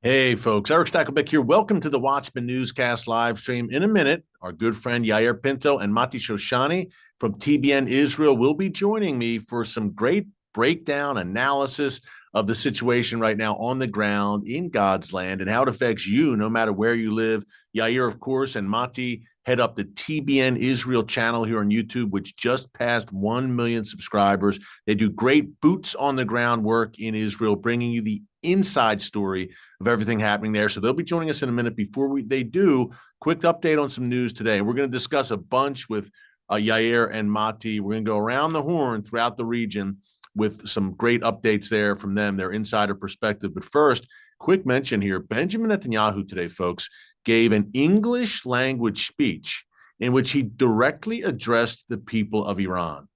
Hey, folks. Erick Stakelbeck here. Welcome to the Watchman Newscast Livestream. In a minute, our good friend Yair Pinto and Mati Shoshani from TBN Israel will be joining me for some great breakdown analysis of the situation right now on the ground in God's land and how it affects you no matter where you live. Yair, of course, and Mati head up the TBN Israel channel here on YouTube, which just passed 1 million subscribers. They do great boots on the ground work in Israel, bringing you the inside story of everything happening there. So they'll be joining us in a minute. Before they do, quick update on some news today. We're going to discuss a bunch with Yair and Mati. We're going to go around the horn throughout the region with some great updates there from them, their insider perspective. But first, quick mention here, Benjamin Netanyahu today, folks, gave an English language speech in which he directly addressed the people of Iran.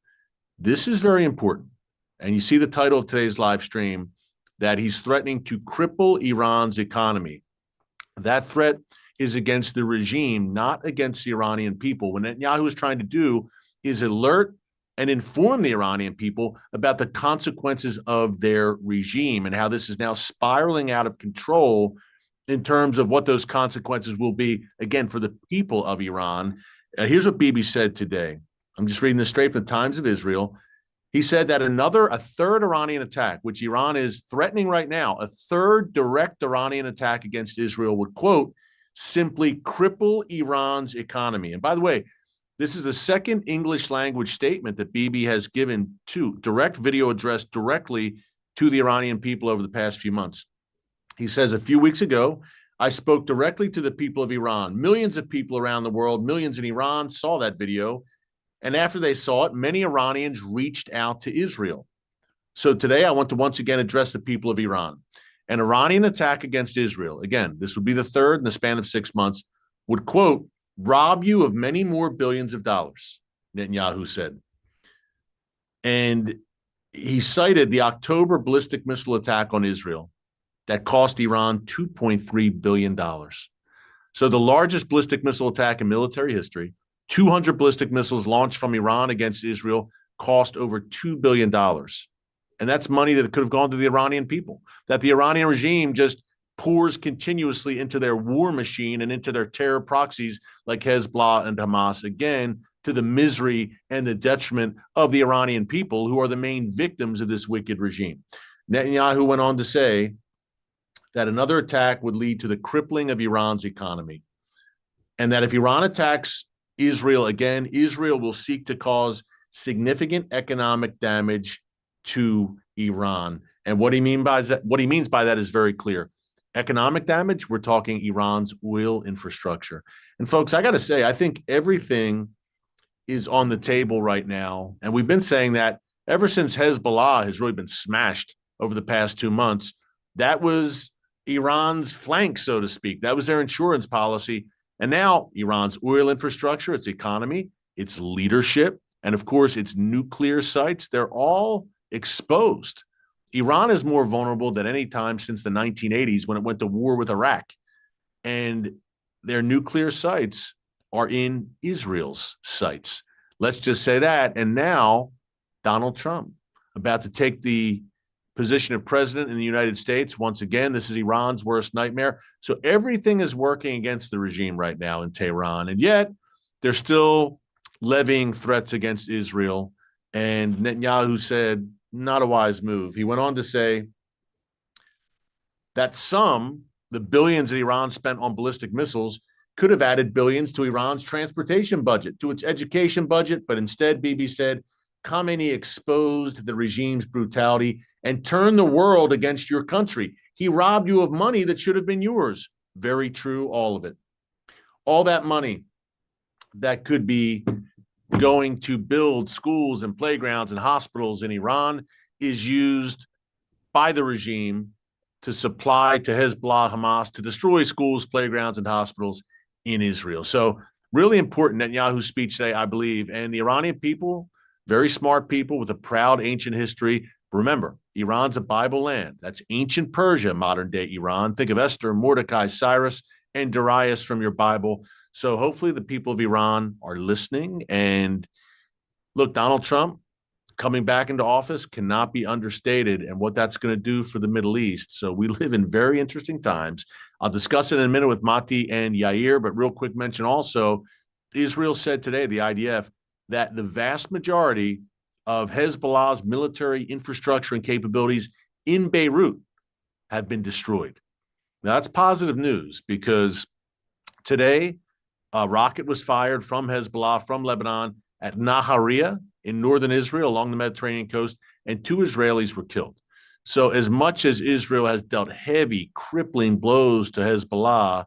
This is very important. And you see the title of today's live stream, that he's threatening to cripple Iran's economy. That threat is against the regime, not against the Iranian people. What Netanyahu is trying to do is alert and inform the Iranian people about the consequences of their regime and how this is now spiraling out of control in terms of what those consequences will be, again, for the people of Iran. Here's what Bibi said today. I'm just reading this straight from the Times of Israel. He said that a third Iranian attack, which Iran is threatening right now, a third direct Iranian attack against Israel would, quote, simply cripple Iran's economy. And by the way, this is the second English language statement that Bibi has given to direct video addressed directly to the Iranian people over the past few months. He says, a few weeks ago, I spoke directly to the people of Iran. Millions of people around the world, millions in Iran saw that video. And after they saw it, many Iranians reached out to Israel. So today I want to once again address the people of Iran. An Iranian attack against Israel, again, this would be the third in the span of 6 months, would, quote, rob you of many more billions of dollars, Netanyahu said. And he cited the October ballistic missile attack on Israel that cost Iran $2.3 billion. So the largest ballistic missile attack in military history, 200 ballistic missiles launched from Iran against Israel, cost over $2 billion. And that's money that could have gone to the Iranian people, that the Iranian regime just pours continuously into their war machine and into their terror proxies like Hezbollah and Hamas, again, to the misery and the detriment of the Iranian people, who are the main victims of this wicked regime. Netanyahu went on to say that another attack would lead to the crippling of Iran's economy, and that if Iran attacks Israel again, Israel will seek to cause significant economic damage to Iran. And what he means by that is very clear. Economic damage, we're talking Iran's oil infrastructure. And folks, I got to say, I think everything is on the table right now. And we've been saying that ever since Hezbollah has really been smashed over the past 2 months. That was Iran's flank, so to speak. That was their insurance policy. And now Iran's oil infrastructure, its economy, its leadership, and of course, its nuclear sites, they're all exposed. Iran is more vulnerable than any time since the 1980s when it went to war with Iraq. And their nuclear sites are in Israel's sites. Let's just say that. And now Donald Trump about to take the position of president in the United States. Once again, this is Iran's worst nightmare. So everything is working against the regime right now in Tehran. And yet they're still levying threats against Israel. And Netanyahu said, not a wise move. He went on to say that the billions that Iran spent on ballistic missiles, could have added billions to Iran's transportation budget, to its education budget. But instead, Bibi said, Khamenei exposed the regime's brutality and turned the world against your country. He robbed you of money that should have been yours. Very true, all of it. All that money that could be going to build schools and playgrounds and hospitals in Iran is used by the regime to supply to Hezbollah, Hamas, to destroy schools, playgrounds, and hospitals in Israel. So really important Netanyahu's speech today, I believe. And the Iranian people, very smart people with a proud ancient history. Remember, Iran's a Bible land. That's ancient Persia, modern day Iran. Think of Esther, Mordecai, Cyrus, and Darius from your Bible. So hopefully the people of Iran are listening. And look, Donald Trump, coming back into office cannot be understated, and what that's going to do for the Middle East. So we live in very interesting times. I'll discuss it in a minute with Mati and Yair, but real quick mention also, Israel said today, the IDF, that the vast majority of Hezbollah's military infrastructure and capabilities in Beirut have been destroyed. Now, that's positive news because today a rocket was fired from Hezbollah, from Lebanon, at Nahariya in northern Israel along the Mediterranean coast, and 2 Israelis were killed. So as much as Israel has dealt heavy, crippling blows to Hezbollah,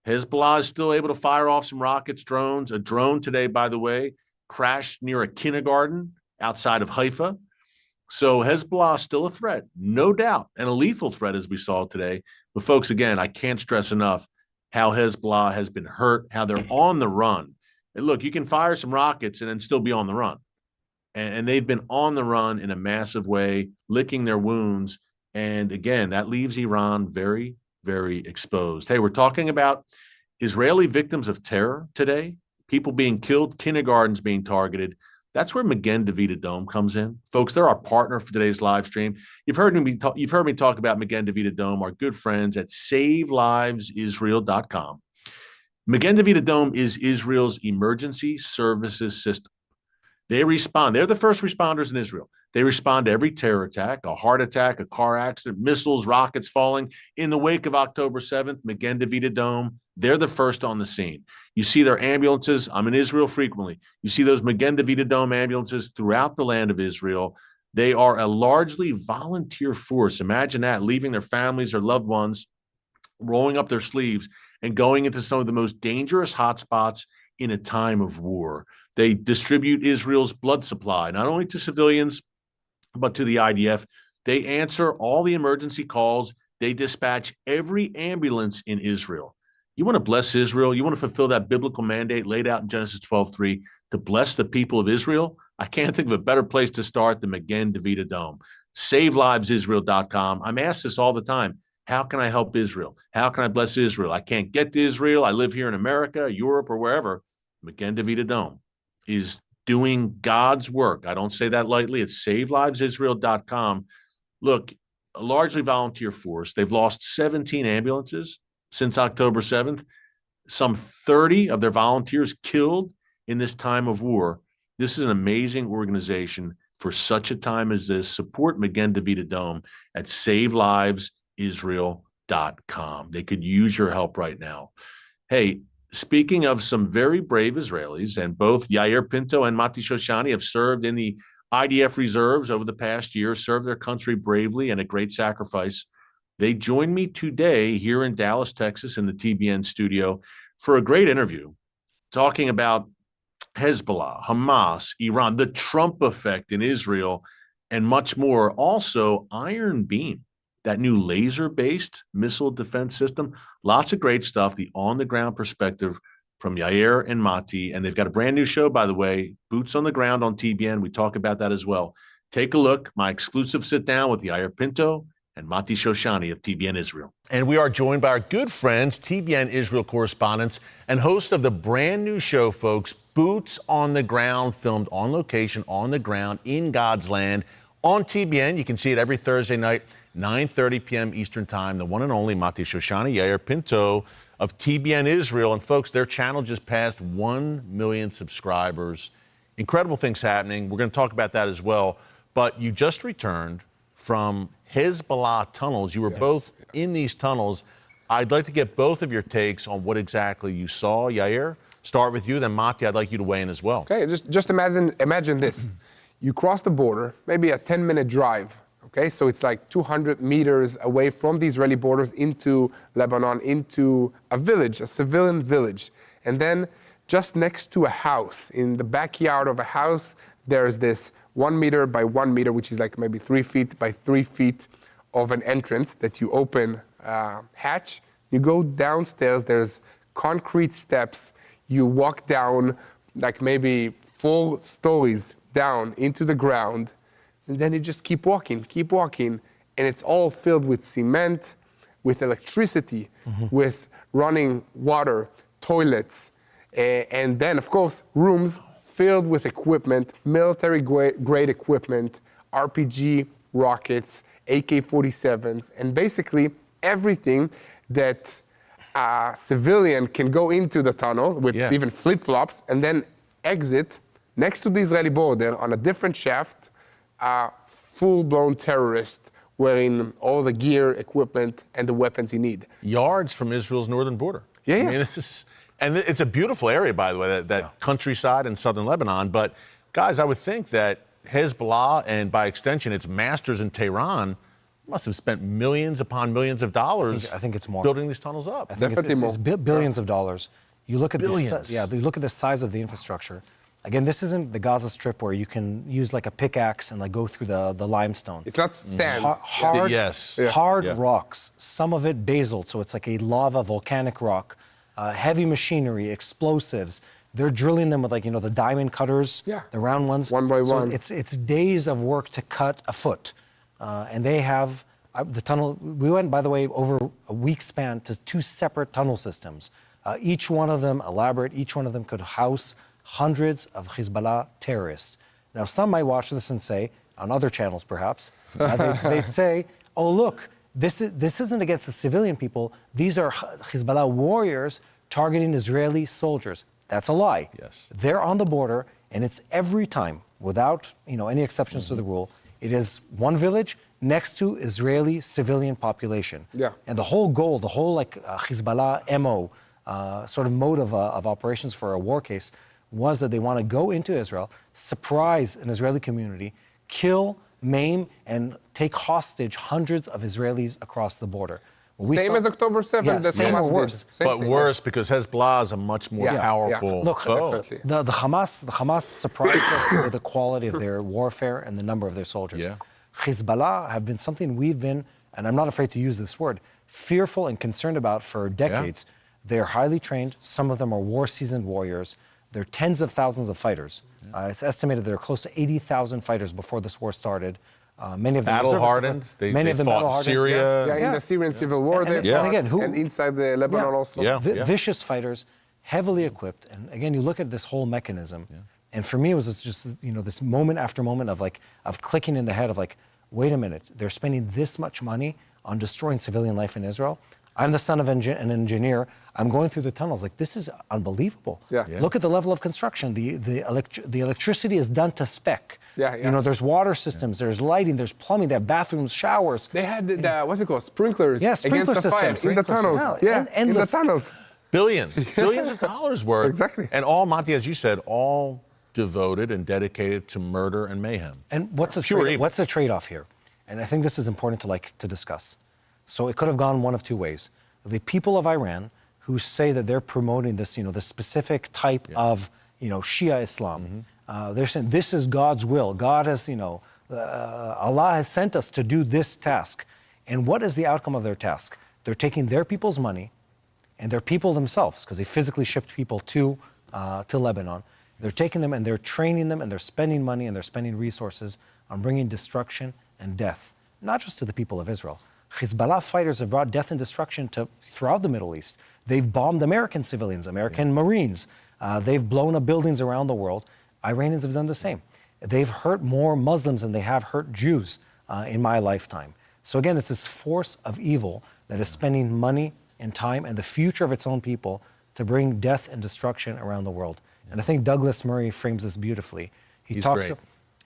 Hezbollah is still able to fire off some rockets, drones. A drone today, by the way, crashed near a kindergarten outside of Haifa. So Hezbollah is still a threat, no doubt, and a lethal threat as we saw today. But folks, again, I can't stress enough how Hezbollah has been hurt, how they're on the run. And look, you can fire some rockets and then still be on the run. And they've been on the run in a massive way, licking their wounds. And again, that leaves Iran very, very exposed. Hey, we're talking about Israeli victims of terror today, people being killed, kindergartens being targeted. That's where Magen David Adom comes in. Folks, they're our partner for today's live stream. You've heard me talk about Magen David Adom, our good friends at SaveLivesIsrael.com. Magen David Adom is Israel's emergency services system. They respond. They're the first responders in Israel. They respond to every terror attack, a heart attack, a car accident, missiles, rockets falling. In the wake of October 7th, Magen David Adom, they're the first on the scene. You see their ambulances. I'm in Israel frequently. You see those Magen David Adom ambulances throughout the land of Israel. They are a largely volunteer force. Imagine that, leaving their families or loved ones, rolling up their sleeves, and going into some of the most dangerous hotspots in a time of war. They distribute Israel's blood supply, not only to civilians, but to the IDF. They answer all the emergency calls. They dispatch every ambulance in Israel. You want to bless Israel? You want to fulfill that biblical mandate laid out in Genesis 12:3 to bless the people of Israel? I can't think of a better place to start than Magen David Adom. SaveLivesIsrael.com. I'm asked this all the time. How can I help Israel? How can I bless Israel? I can't get to Israel. I live here in America, Europe, or wherever. Magen David Adom is doing God's work. I don't say that lightly. It's SaveLivesIsrael.com. Look, a largely volunteer force. They've lost 17 ambulances since October 7th. Some 30 of their volunteers killed in this time of war. This is an amazing organization for such a time as this. Support Magen David Adom at SaveLivesIsrael.com. They could use your help right now. Hey, speaking of some very brave Israelis, and both Yair Pinto and Mati Shoshani have served in the IDF reserves over the past year, served their country bravely and a great sacrifice. They joined me today here in Dallas, Texas, in the TBN studio for a great interview talking about Hezbollah, Hamas, Iran, the Trump effect in Israel, and much more. Also, Iron Beam, that new laser-based missile defense system. Lots of great stuff, the on-the-ground perspective from Yair and Mati. And they've got a brand new show, by the way, Boots on the Ground on TBN. We talk about that as well. Take a look. My exclusive sit-down with Yair Pinto and Mati Shoshani of TBN Israel. And we are joined by our good friends, TBN Israel correspondents, and host of the brand new show, folks, Boots on the Ground, filmed on location, on the ground, in God's land, on TBN. You can see it every Thursday night, 9:30 p.m. Eastern Time. The one and only Mati Shoshani, Yair Pinto of TBN Israel. And folks, their channel just passed 1 million subscribers. Incredible things happening. We're going to talk about that as well. But you just returned from Hezbollah tunnels. You were both in these tunnels. I'd like to get both of your takes on what exactly you saw. Yair, start with you. Then Mati, I'd like you to weigh in as well. Okay, just imagine this. You cross the border, maybe a 10-minute drive. Okay, so it's like 200 meters away from the Israeli borders into Lebanon, into a village, a civilian village. And then just next to a house, in the backyard of a house, there's this 1 meter by 1 meter, which is like maybe 3 feet by 3 feet of an entrance that you open hatch. You go downstairs, there's concrete steps. You walk down like maybe 4 stories down into the ground. And then you just keep walking, and it's all filled with cement, with electricity, with running water, toilets, and then, of course, rooms filled with equipment, military-grade equipment, RPG rockets, AK-47s, and basically everything that a civilian can go into the tunnel with even flip-flops and then exit next to the Israeli border on a different shaft, a full-blown terrorist wearing all the gear, equipment, and the weapons he needs. Yards from Israel's northern border. Yeah, I mean, it's a beautiful area, by the way, that countryside in southern Lebanon. But, guys, I would think that Hezbollah and, by extension, its masters in Tehran must have spent millions upon millions of dollars I think it's more. building these tunnels up. I think it's billions of dollars. You look at Billions. you look at the size of the infrastructure. Again, this isn't the Gaza Strip where you can use like a pickaxe and like go through the limestone. It's not sand. Hard rocks. Some of it basalt, so it's like a lava volcanic rock. Heavy machinery, explosives. They're drilling them with like the diamond cutters, the round ones. One by one. It's days of work to cut a foot, and they have the tunnel. We went, by the way, over a week span to 2 separate tunnel systems. Each one of them elaborate. Each one of them could house hundreds of Hezbollah terrorists. Now, some might watch this and say, on other channels perhaps, they'd say, "Oh, look, this isn't against the civilian people. These are Hezbollah warriors targeting Israeli soldiers." That's a lie. Yes. They're on the border, and it's every time, without any exceptions to the rule. It is one village next to Israeli civilian population. Yeah. And the whole goal, the whole Hezbollah MO, sort of mode of operations for a war case, was that they want to go into Israel, surprise an Israeli community, kill, maim, and take hostage hundreds of Israelis across the border. Same as October 7th. That's same or Hamas did. worse. But worse because Hezbollah is a much more powerful Look, foe. the Hamas surprised us with the quality of their warfare and the number of their soldiers. Yeah. Hezbollah have been something we've been, and I'm not afraid to use this word, fearful and concerned about for decades. They're highly trained. Some of them are war-seasoned warriors. They're tens of thousands of fighters. It's estimated there are close to 80,000 fighters before this war started. Many of them battle-hardened. Many of them fought in battle-hardened. Syria. In the Syrian civil war, And again, and inside the Lebanon also. Vicious fighters, heavily equipped. And again, you look at this whole mechanism. And for me, it was just this moment after moment of clicking in the head of like, wait a minute, they're spending this much money on destroying civilian life in Israel. I'm the son of an engineer. I'm going through the tunnels. Like, this is unbelievable. Look at the level of construction. The electricity is done to spec. There's water systems, there's lighting, there's plumbing, they have bathrooms, showers. They had what's it called? Sprinklers. Yeah, sprinkler against the fire systems. in the tunnels. In the tunnels. Billions of dollars worth. Exactly. And all, Monty, as you said, all devoted and dedicated to murder and mayhem. And what's the trade-off here? And I think this is important to discuss. So it could have gone one of two ways. The people of Iran who say that they're promoting this, this specific type of, Shia Islam, they're saying this is God's will. God has, Allah has sent us to do this task. And what is the outcome of their task? They're taking their people's money and their people themselves, because they physically shipped people to Lebanon. They're taking them and they're training them and they're spending money and they're spending resources on bringing destruction and death, not just to the people of Israel. Hezbollah fighters have brought death and destruction throughout the Middle East. They've bombed American civilians, American Marines. They've blown up buildings around the world. Iranians have done the same. They've hurt more Muslims than they have hurt Jews in my lifetime. So again, it's this force of evil that is spending money and time and the future of its own people to bring death and destruction around the world. And I think Douglas Murray frames this beautifully. He's great.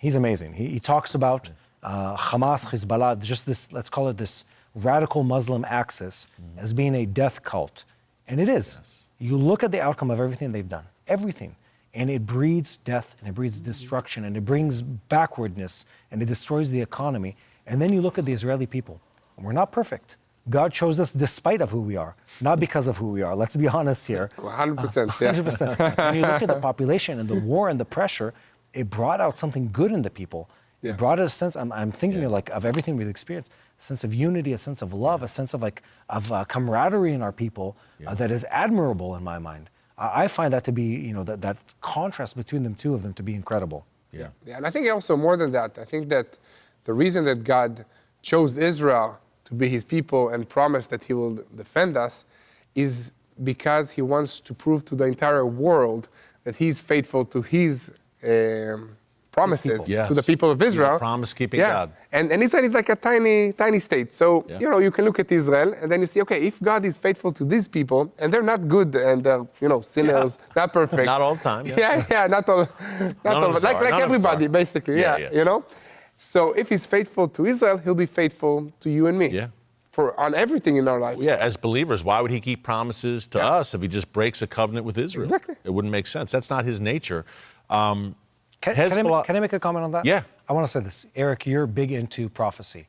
He's amazing. He talks about Hamas, Hezbollah, just this, let's call it this radical Muslim axis as being a death cult. And it is. Yes. You look at the outcome of everything they've done, everything, and it breeds death and it breeds destruction and it brings backwardness and it destroys the economy. And then you look at the Israeli people. We're not perfect. God chose us despite of who we are, not because of who we are. Let's be honest here. 100%. 100%. When you look at the population and the war and the pressure, it brought out something good in the people. It brought a sense, I'm thinking of everything we've experienced, a sense of unity, a sense of love, a sense of camaraderie in our people that is admirable in my mind. I find that to be, that contrast between the two of them to be incredible. Yeah, and I think also more than that, I think that the reason that God chose Israel to be his people and promised that he will defend us is because he wants to prove to the entire world that he's faithful to his promises people. to the people of Israel. He's a promise-keeping God. And Israel is like a tiny state. So, you can look at Israel and then you see, okay, if God is faithful to these people, and they're not good and they're, sinners, not perfect. Not all the time. Not all. Like everybody, basically. Yeah. So if he's faithful to Israel, he'll be faithful to you and me. Yeah. On everything in our life. Yeah, as believers, why would he keep promises to us if he just breaks a covenant with Israel? Exactly. It wouldn't make sense. That's not his nature. Can I make a comment on that? Yeah. I want to say this. Eric, you're big into prophecy.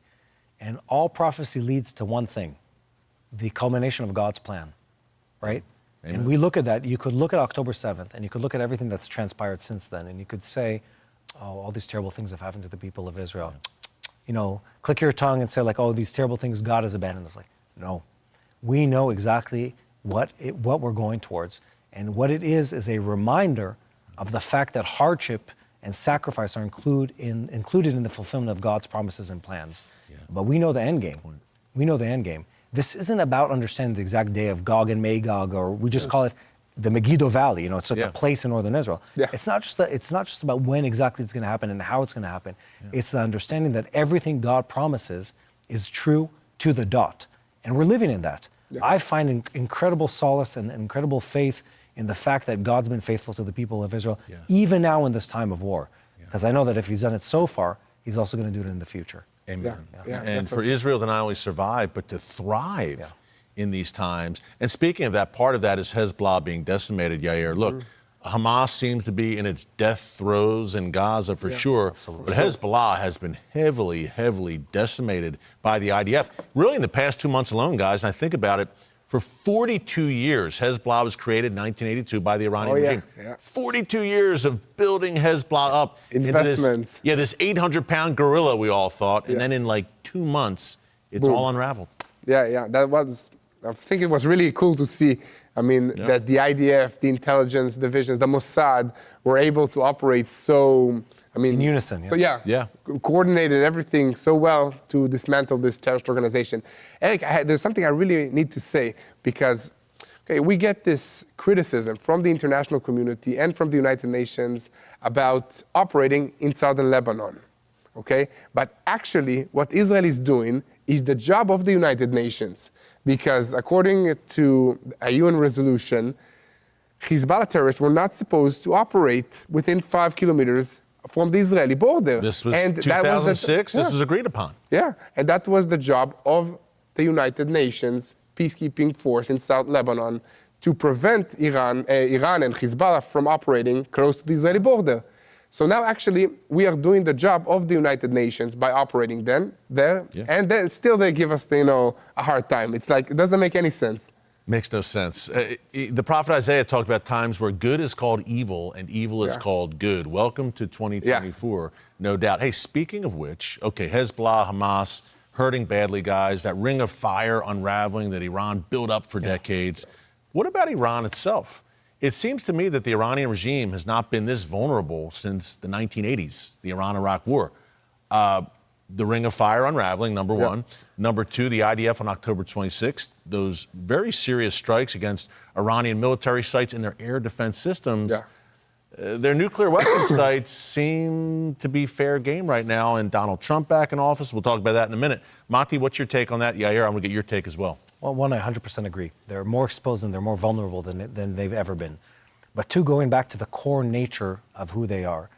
And all prophecy leads to one thing, the culmination of God's plan, right? Amen. And we look at that. You could look at October 7th, and you could look at everything that's transpired since then, and you could say, oh, all these terrible things have happened to the people of Israel. Click your tongue and say, like, oh, these terrible things, God has abandoned us. Like, no. We know exactly what we're going towards. And what it is a reminder of the fact that hardship and sacrifice are included in the fulfillment of God's promises and plans. Yeah. But we know the end game. We know the end game. This isn't about understanding the exact day of Gog and Magog, or we just call it the Megiddo Valley. It's like a place in northern Israel. Yeah. It's not just about when exactly it's going to happen and how it's going to happen. Yeah. It's the understanding that everything God promises is true to the dot, and we're living in that. Yeah. I find incredible solace and incredible faith in the fact that God's been faithful to the people of Israel, even now in this time of war. Because I know that if he's done it so far, he's also going to do it in the future. Amen. And for Israel to not only survive, but to thrive in these times. And speaking of that, part of that is Hezbollah being decimated, Yair. Look, Hamas seems to be in its death throes in Gaza for sure, but Hezbollah has been heavily decimated by the IDF. Really in the past 2 months alone, guys, and I think about it, for 42 years, Hezbollah was created in 1982 by the Iranian regime. 42 years of building Hezbollah up investments. Into this 800-pound gorilla, we all thought, and then in like 2 months, it's all unraveled. I think it was really cool to see. That the IDF, the intelligence divisions, the Mossad were able to operate so. In unison. Coordinated everything so well to dismantle this terrorist organization. Eric, there's something I really need to say, because we get this criticism from the international community and from the United Nations about operating in southern Lebanon. But actually, what Israel is doing is the job of the United Nations, because according to a UN resolution, Hezbollah terrorists were not supposed to operate within 5 kilometers from the Israeli border. This was 2006. This was agreed upon. Yeah, and that was the job of the United Nations peacekeeping force in South Lebanon to prevent Iran and Hezbollah from operating close to the Israeli border. So now actually we are doing the job of the United Nations by operating them there, and then still they give us a hard time. It's like, it doesn't make any sense. Makes no sense. The prophet Isaiah talked about times where good is called evil and evil is called good. Welcome to 2024, no doubt. Hey, speaking of which, Hezbollah, Hamas, hurting badly, guys. That ring of fire unraveling that Iran built up for decades. What about Iran itself? It seems to me that the Iranian regime has not been this vulnerable since the 1980s, the Iran-Iraq War. The ring of fire unraveling, number one. Number two, the IDF on October 26th, those very serious strikes against Iranian military sites and their air defense systems. Their nuclear weapons sites seem to be fair game right now, and Donald Trump back in office. We'll talk about that in a minute. Mati, what's your take on that? Yair, I'm going to get your take as well. Well, one, I 100% agree. They're more exposed and they're more vulnerable than they've ever been. But two, going back to the core nature of who they are,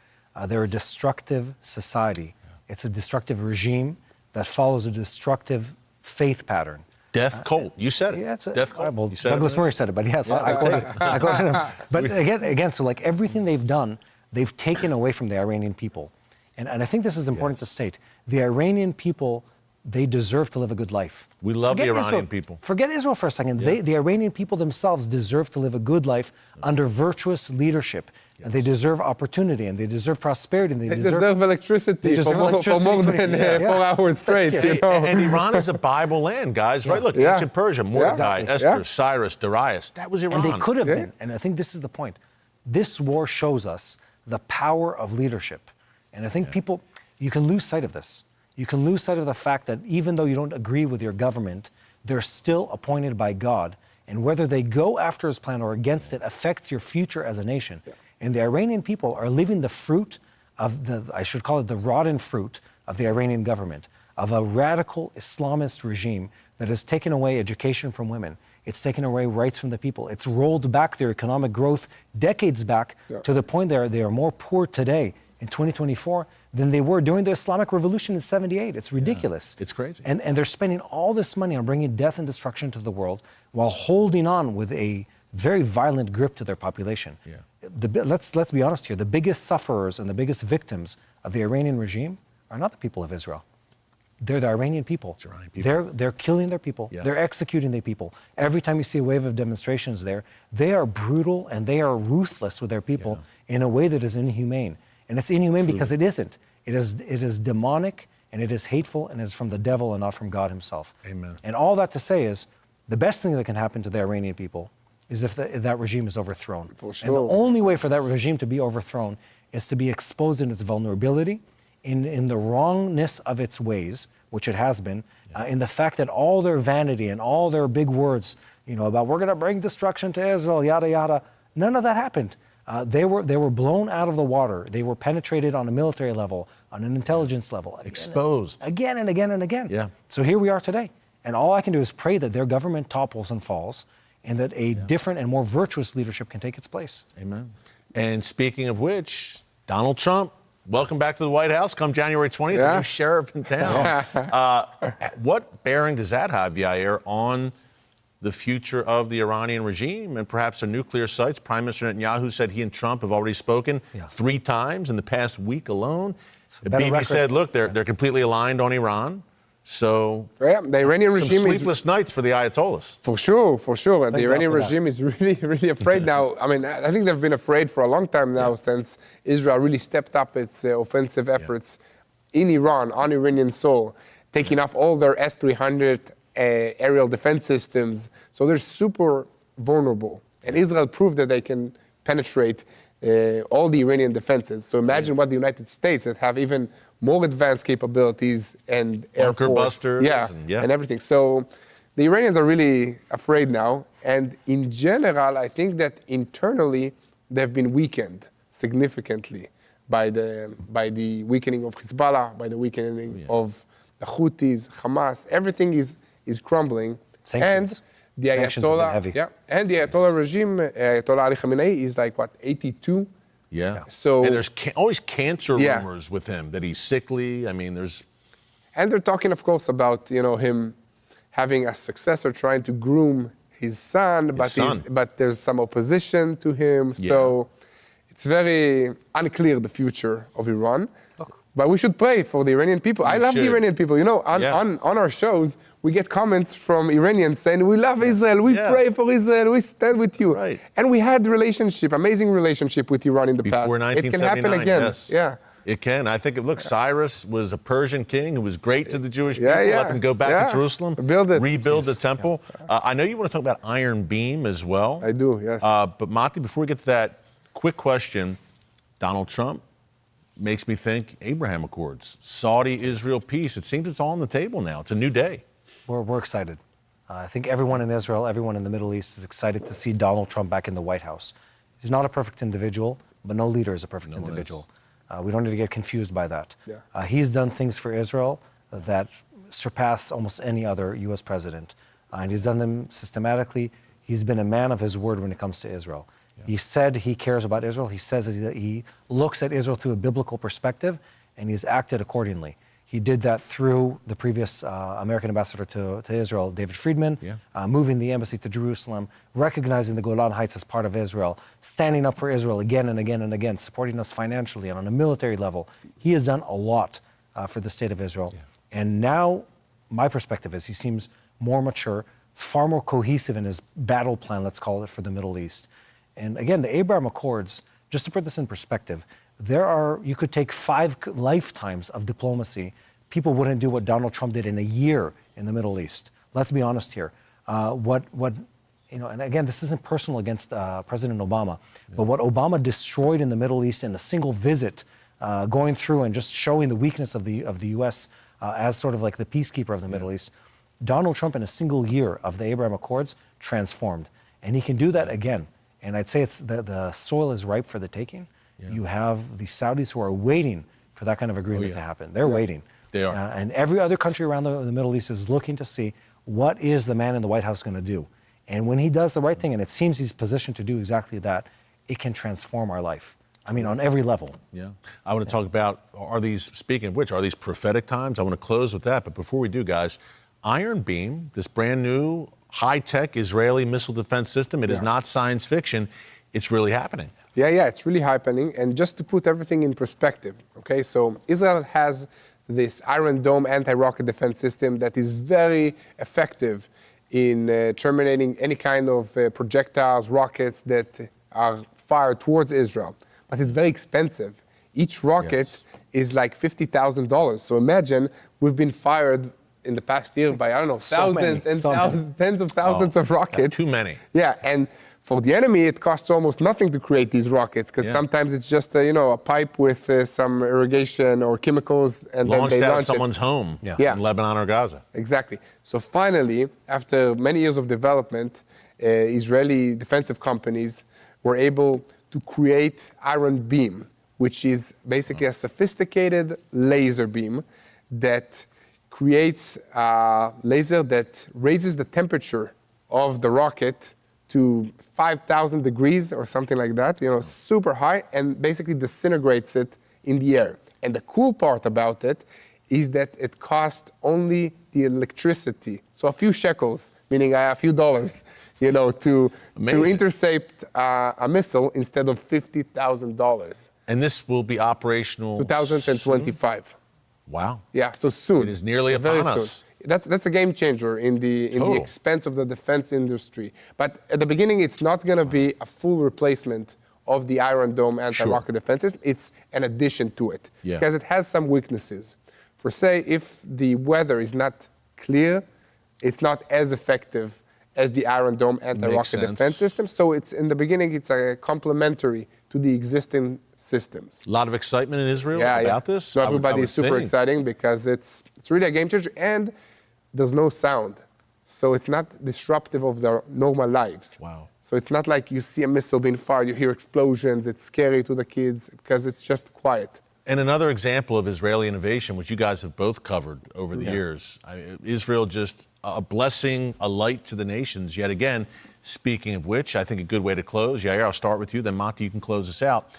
they're a destructive society. It's a destructive regime that follows a destructive faith pattern. Death cult. You said it. Yeah, it's death cult. Well, Douglas Murray said it, but yes, I quoted him. But again, so like everything they've done, they've taken away from the Iranian people. And I think this is important to state. The Iranian people, they deserve to live a good life. We love the Iranian people. Forget Israel for a second. The Iranian people themselves deserve to live a good life under virtuous leadership. And they deserve opportunity, and they deserve prosperity, and they deserve electricity for more than 4 hours straight. And Iran is a Bible land, guys, right? Look, ancient Persia, Mordecai, Esther, Cyrus, Darius. That was Iran. And they could have been. And I think this is the point. This war shows us the power of leadership. And I think people, you can lose sight of this. You can lose sight of the fact that even though you don't agree with your government, they're still appointed by God. And whether they go after his plan or against it affects your future as a nation. And the Iranian people are living the fruit of I should call it the rotten fruit of the Iranian government, of a radical Islamist regime that has taken away education from women. It's taken away rights from the people. It's rolled back their economic growth decades back to the point they are more poor today in 2024 than they were during the Islamic Revolution in '78. It's ridiculous. It's crazy. And they're spending all this money on bringing death and destruction to the world while holding on with a very violent grip to their population. Let's be honest here. The biggest sufferers and the biggest victims of the Iranian regime are not the people of Israel. They're the Iranian people. Iranian people. They're killing their people. Yes. They're executing their people. Every time you see a wave of demonstrations there, they are brutal and they are ruthless with their people in a way that is inhumane. And it's inhumane because it isn't. It is demonic and it is hateful and it is from the devil and not from God himself. Amen. And all that to say is, the best thing that can happen to the Iranian people is if that regime is overthrown. For sure. And the only way for that regime to be overthrown is to be exposed in its vulnerability, in the wrongness of its ways, which it has been, in the fact that all their vanity and all their big words, about we're going to bring destruction to Israel, yada, yada, none of that happened. They were blown out of the water. They were penetrated on a military level, on an intelligence level. Exposed. Again and again and again. Yeah. So here we are today. And all I can do is pray that their government topples and falls and that a different and more virtuous leadership can take its place. Amen. And speaking of which, Donald Trump, welcome back to the White House. Come January 20th, the new sheriff in town. What bearing does that have, Yair, on the future of the Iranian regime and perhaps their nuclear sites? Prime Minister Netanyahu said he and Trump have already spoken 3 times in the past week alone. The BBC said, look, they're completely aligned on Iran. So the Iranian regime sleepless nights for the Ayatollahs. For sure. And the Iranian regime is really, really afraid now. I mean, I think they've been afraid for a long time now since Israel really stepped up its offensive efforts in Iran, on Iranian soil, taking off all their S-300 aerial defense systems. So they're super vulnerable. And Israel proved that they can penetrate all the Iranian defenses. So imagine what the United States that have even more advanced capabilities and air force. Busters. And everything. So the Iranians are really afraid now. And in general, I think that internally they've been weakened significantly by the weakening of Hezbollah, by the weakening of the Houthis, Hamas. Everything is crumbling. Sanctions. And the Ayatollah, and the Ayatollah regime, Ayatollah Ali Khamenei, is like, 82? Yeah. So, and there's always cancer rumors with him, that he's sickly. I mean, there's... And they're talking, of course, about, him having a successor, trying to groom his son, but there's some opposition to him. Yeah. So it's very unclear, the future of Iran. But we should pray for the Iranian people. I love the Iranian people. On our shows, we get comments from Iranians saying, we love Israel, we pray for Israel, we stand with you. Right. And we had amazing relationship with Iran in the past. Before 1979, it can happen again. Yes. Yeah. It can. I think, look, Cyrus was a Persian king who was great to the Jewish people. Let them go back to Jerusalem, rebuild the temple. I know you want to talk about Iron Beam as well. I do, yes. But Mati, before we get to that, quick question. Donald Trump makes me think Abraham Accords, Saudi-Israel peace. It seems it's all on the table now. It's a new day. We're excited. I think everyone in Israel, everyone in the Middle East is excited to see Donald Trump back in the White House. He's not a perfect individual, but no leader is a perfect individual. We don't need to get confused by that. Yeah. He's done things for Israel that surpass almost any other U.S. president. And he's done them systematically. He's been a man of his word when it comes to Israel. Yeah. He said he cares about Israel. He says that he looks at Israel through a biblical perspective, and he's acted accordingly. He did that through the previous American ambassador to Israel, David Friedman, moving the embassy to Jerusalem, recognizing the Golan Heights as part of Israel, standing up for Israel again and again and again, supporting us financially and on a military level. He has done a lot for the state of Israel. Yeah. And now, my perspective is he seems more mature, far more cohesive in his battle plan, let's call it, for the Middle East. And again, the Abraham Accords, just to put this in perspective, you could take 5 lifetimes of diplomacy. People wouldn't do what Donald Trump did in a year in the Middle East. Let's be honest here. And again, this isn't personal against President Obama, but what Obama destroyed in the Middle East in a single visit, going through and just showing the weakness of the U.S. As sort of like the peacekeeper of the Middle East, Donald Trump in a single year of the Abraham Accords transformed. And he can do that again. And I'd say it's the soil is ripe for the taking. You have the Saudis who are waiting for that kind of agreement to happen. They're waiting. They are. And every other country around the Middle East is looking to see what is the man in the White House going to do. And when he does the right thing, and it seems he's positioned to do exactly that, it can transform our life. I mean, on every level. Yeah. I want to talk about, speaking of which, are these prophetic times? I want to close with that. But before we do, guys, Iron Beam, this brand new high-tech Israeli missile defense system, it is not science fiction. It's really happening. Yeah, it's really happening. And just to put everything in perspective, okay, so Israel has this Iron Dome anti-rocket defense system that is very effective in terminating any kind of projectiles, rockets that are fired towards Israel. But it's very expensive. Each rocket is like $50,000. So imagine we've been fired in the past year by, I don't know, thousands and thousands, tens of thousands of rockets. Too many. Yeah, and for the enemy, it costs almost nothing to create these rockets because sometimes it's just a pipe with some irrigation or chemicals, and launched then they out launch of someone's home Yeah. in Lebanon or Gaza. Exactly. So finally, after many years of development, Israeli defensive companies were able to create Iron Beam, which is basically a sophisticated laser beam that creates a laser that raises the temperature of the rocket to 5,000 degrees or something like that, super high, and basically disintegrates it in the air. And the cool part about it is that it costs only the electricity, so a few shekels, meaning a few dollars, to intercept a missile instead of $50,000. And this will be operational 2025. Soon? Wow. Yeah, so soon. It is nearly Very upon soon. us. That's a game changer in the expense of the defense industry. But at the beginning, it's not going to be a full replacement of the Iron Dome anti-rocket defense system. It's an addition to it because it has some weaknesses. For say, if the weather is not clear, it's not as effective as the Iron Dome anti-rocket defense system. So it's in the beginning, it's complementary to the existing systems. A lot of excitement in Israel about this. So everybody is super exciting because it's really a game changer, and there's no sound. So it's not disruptive of their normal lives. Wow. So it's not like you see a missile being fired, you hear explosions, it's scary to the kids because it's just quiet. And another example of Israeli innovation, which you guys have both covered over the years. Israel just a blessing, a light to the nations yet again. Speaking of which, I think a good way to close. Yair, I'll start with you, then Mati, you can close us out.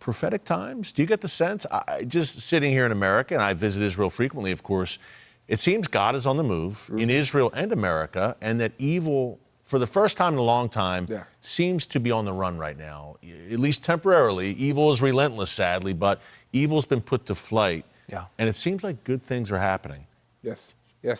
Prophetic times, do you get the sense? Just sitting here in America, and I visit Israel frequently, of course, it seems God is on the move in Israel and America, and that evil, for the first time in a long time, seems to be on the run right now, at least temporarily. Evil is relentless, sadly, but evil's been put to flight, and it seems like good things are happening. Yes,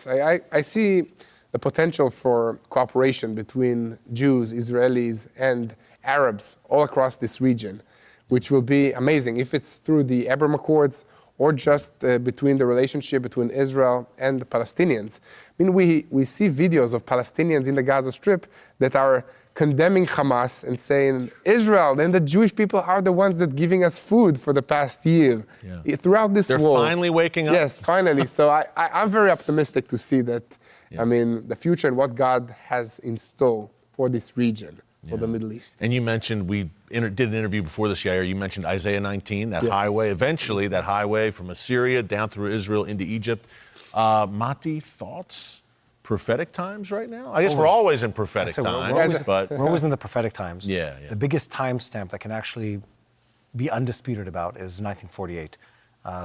I see the potential for cooperation between Jews, Israelis, and Arabs all across this region, which will be amazing if it's through the Abraham Accords or just between the relationship between Israel and the Palestinians. I mean, we see videos of Palestinians in the Gaza Strip that are condemning Hamas and saying, Israel and the Jewish people are the ones that giving us food for the past year. Throughout this war. They're finally waking up. Yes, finally. So I'm very optimistic to see that, I mean, the future and what God has in store for this region, for the Middle East. And you mentioned, we did an interview before this, Yair, you mentioned Isaiah 19, that highway, eventually that highway from Assyria down through Israel into Egypt. Mati, thoughts? Prophetic times right now? I guess we're always in prophetic times, but we're always in the prophetic times. Yeah. The biggest timestamp that can actually be undisputed about is 1948,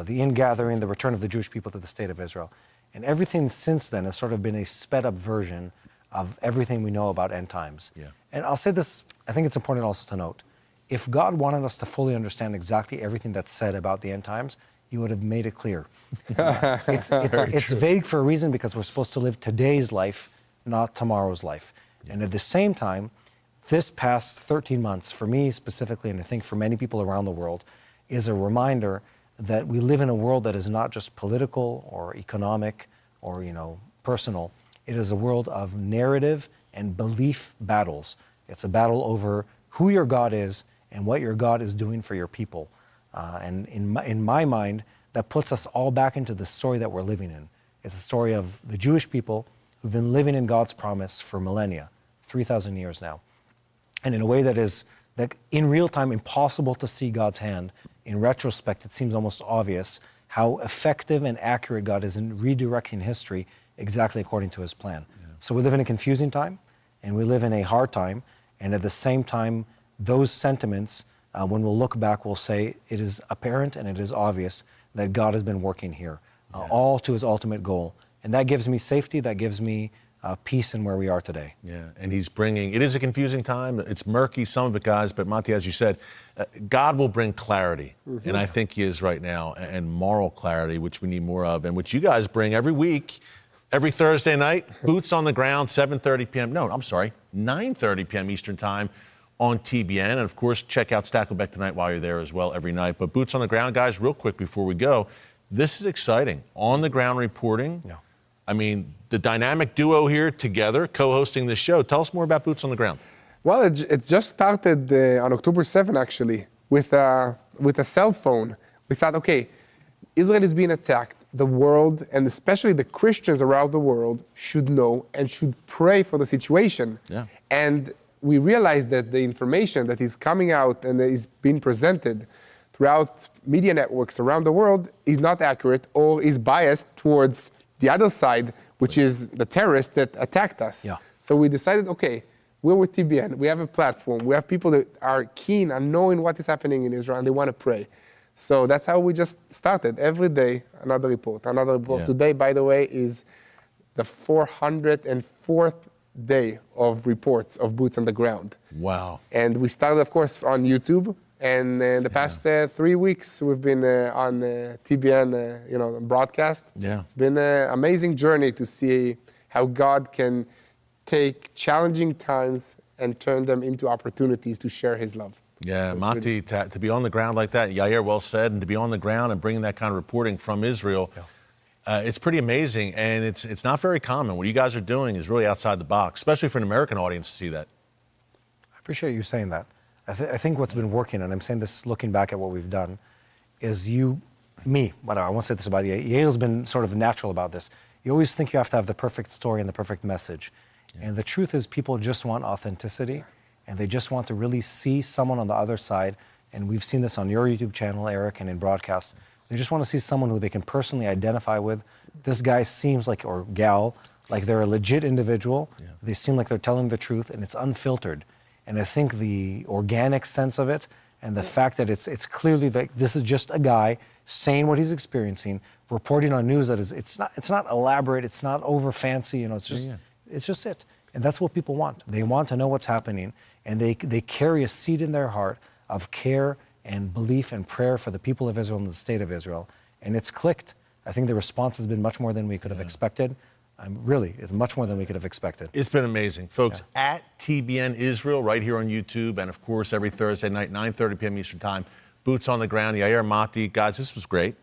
the ingathering, the return of the Jewish people to the state of Israel, and everything since then has sort of been a sped-up version of everything we know about end times. And I'll say this: I think it's important also to note, if God wanted us to fully understand exactly everything that's said about the end times, He would have made it clear. It's vague for a reason, because we're supposed to live today's life, not tomorrow's life. And at the same time, this past 13 months, for me specifically, and I think for many people around the world, is a reminder that we live in a world that is not just political or economic or, personal. It is a world of narrative and belief battles. It's a battle over who your God is and what your God is doing for your people. And in my mind, that puts us all back into the story that we're living in. It's a story of the Jewish people who've been living in God's promise for millennia, 3,000 years now. and in a way that is, that in real time, impossible to see God's hand. In retrospect, it seems almost obvious how effective and accurate God is in redirecting history exactly according to his plan. So we live in a confusing time, and we live in a hard time, and at the same time, those sentiments, when we'll look back, we'll say it is apparent and it is obvious that God has been working here, all to his ultimate goal. And that gives me safety, that gives me peace in where we are today. Yeah, and he's bringing, it is a confusing time. It's murky, some of it, guys, but Monty, as you said, God will bring clarity. And I think he is right now, and moral clarity, which we need more of, and which you guys bring every week, every Thursday night, boots on the ground, 7:30 p.m. No, I'm sorry, 9:30 p.m. Eastern time on TBN. And of course, check out Stakelbeck tonight while you're there as well every night. But boots on the ground, guys, real quick before we go, this is exciting. On the ground reporting. Yeah. I mean, the dynamic duo here together, co-hosting this show. Tell us more about Boots on the Ground. Well, it just started on October 7, actually, with a cell phone. We thought, okay, Israel is being attacked. The world, and especially the Christians around the world, should know and should pray for the situation. Yeah. And we realized that the information that is coming out and that is being presented throughout media networks around the world is not accurate or is biased towards the other side, which is the terrorists that attacked us. Yeah. So we decided, okay, we're with TBN, we have a platform, we have people that are keen on knowing what is happening in Israel and they want to pray. So that's how we just started. Every day, another report, another report. Yeah. Today, by the way, is the 404th day of reports of Boots on the Ground. Wow. And we started, of course, on YouTube. And the past 3 weeks, we've been on TBN, broadcast. Yeah. It's been an amazing journey to see how God can take challenging times and turn them into opportunities to share his love. Yeah, So Mati, to be on the ground like that, Yair well said, and to be on the ground and bringing that kind of reporting from Israel, it's pretty amazing, and it's not very common. What you guys are doing is really outside the box, especially for an American audience to see that. I appreciate you saying that. I think what's been working, and I'm saying this looking back at what we've done, is I won't say this about you, Yair's been sort of natural about this. You always think you have to have the perfect story and the perfect message. Yeah. And the truth is people just want authenticity, and they just want to really see someone on the other side. And we've seen this on your YouTube channel, Erick, and in broadcast. They just want to see someone who they can personally identify with. This guy seems like, or gal, like they're a legit individual. Yeah. They seem like they're telling the truth, and it's unfiltered. And I think the organic sense of it and the fact that it's clearly like this is just a guy saying what he's experiencing, reporting on news that is it's not elaborate, it's not over fancy, it's just it. And that's what people want. They want to know what's happening, and they carry a seed in their heart of care and belief and prayer for the people of Israel and the state of Israel. And it's clicked. I think the response has been much more than we could have expected. It's much more than we could have expected. It's been amazing. Folks, at TBN Israel, right here on YouTube, and of course, every Thursday night, 9:30 p.m. Eastern Time, Boots on the Ground, Yair, Mati. Guys, this was great.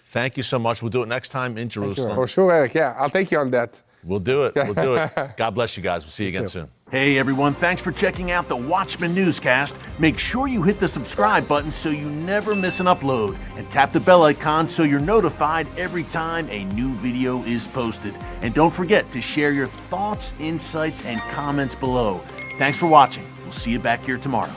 Thank you so much. We'll do it next time in Jerusalem. For sure, Erick. Yeah, I'll take you on that. We'll do it. We'll do it. God bless you guys. We'll see you again soon. Hey, everyone. Thanks for checking out the Watchman Newscast. Make sure you hit the subscribe button so you never miss an upload, and tap the bell icon so you're notified every time a new video is posted. And don't forget to share your thoughts, insights, and comments below. Thanks for watching. We'll see you back here tomorrow.